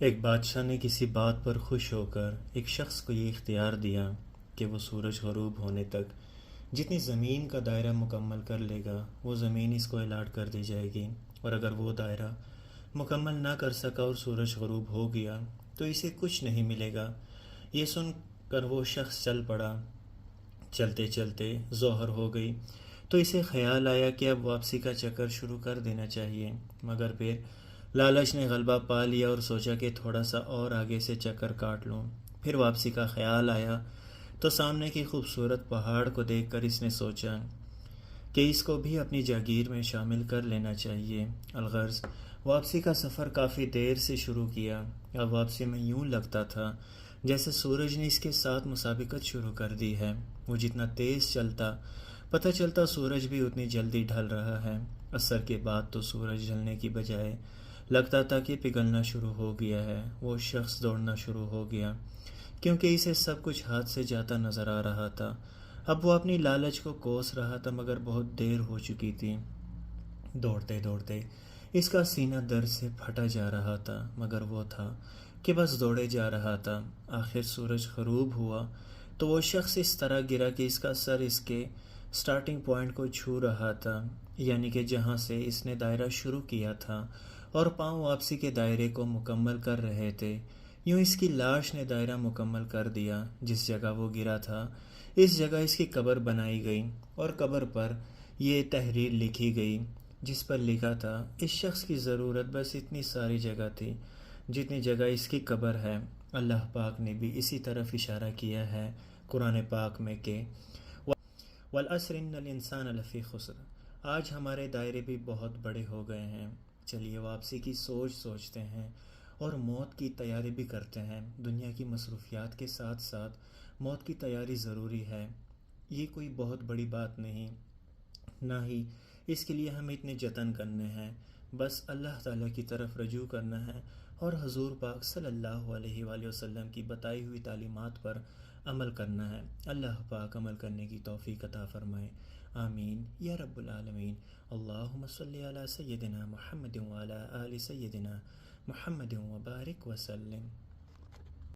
ایک بادشاہ نے کسی بات پر خوش ہو کر ایک شخص کو یہ اختیار دیا کہ وہ سورج غروب ہونے تک جتنی زمین کا دائرہ مکمل کر لے گا وہ زمین اس کو الاٹ کر دی جائے گی، اور اگر وہ دائرہ مکمل نہ کر سکا اور سورج غروب ہو گیا تو اسے کچھ نہیں ملے گا۔ یہ سن کر وہ شخص چل پڑا۔ چلتے چلتے ظہر ہو گئی تو اسے خیال آیا کہ اب واپسی کا چکر شروع کر دینا چاہیے، مگر پھر لالچ نے غلبہ پا لیا اور سوچا کہ تھوڑا سا اور آگے سے چکر کاٹ لوں۔ پھر واپسی کا خیال آیا تو سامنے کی خوبصورت پہاڑ کو دیکھ کر اس نے سوچا کہ اس کو بھی اپنی جاگیر میں شامل کر لینا چاہیے۔ الغرض واپسی کا سفر کافی دیر سے شروع کیا۔ اب واپسی میں یوں لگتا تھا جیسے سورج نے اس کے ساتھ مسابقت شروع کر دی ہے۔ وہ جتنا تیز چلتا پتہ چلتا سورج بھی اتنی جلدی ڈھل رہا ہے۔ عصر کے بعد تو سورج ڈھلنے کی بجائے لگتا تھا کہ پگھلنا شروع ہو گیا ہے۔ وہ شخص دوڑنا شروع ہو گیا کیونکہ اسے سب کچھ ہاتھ سے جاتا نظر آ رہا تھا۔ اب وہ اپنی لالچ کو کوس رہا تھا مگر بہت دیر ہو چکی تھی۔ دوڑتے دوڑتے اس کا سینہ درد سے پھٹا جا رہا تھا، مگر وہ تھا کہ بس دوڑے جا رہا تھا۔ آخر سورج غروب ہوا تو وہ شخص اس طرح گرا کہ اس کا سر اس کے سٹارٹنگ پوائنٹ کو چھو رہا تھا، یعنی کہ جہاں سے اس نے دائرہ شروع کیا تھا، اور پاؤں واپسی کے دائرے کو مکمل کر رہے تھے۔ یوں اس کی لاش نے دائرہ مکمل کر دیا۔ جس جگہ وہ گرا تھا اس جگہ اس کی قبر بنائی گئی، اور قبر پر یہ تحریر لکھی گئی جس پر لکھا تھا، اس شخص کی ضرورت بس اتنی ساری جگہ تھی جتنی جگہ اس کی قبر ہے۔ اللہ پاک نے بھی اسی طرف اشارہ کیا ہے قرآن پاک میں کہ وَالْعَصْرِ إِنَّ الْإِنسَانَ لَفِي خُسْرٍ۔ آج ہمارے دائرے بھی بہت بڑے ہو گئے ہیں۔ چلیے واپسی کی سوچتے ہیں اور موت کی تیاری بھی کرتے ہیں۔ دنیا کی مصروفیات کے ساتھ ساتھ موت کی تیاری ضروری ہے۔ یہ کوئی بہت بڑی بات نہیں، نہ ہی اس کے لیے ہمیں اتنے جتن کرنے ہیں۔ بس اللہ تعالیٰ کی طرف رجوع کرنا ہے اور حضور پاک صلی اللہ علیہ وآلہ وسلم کی بتائی ہوئی تعلیمات پر عمل کرنا ہے۔ اللہ پاک عمل کرنے کی توفیق عطا فرمائے، آمین یا رب العالمین۔ اللہم صلی علی سیدنا محمد وعلی آل سیدنا محمد وبارک وسلم۔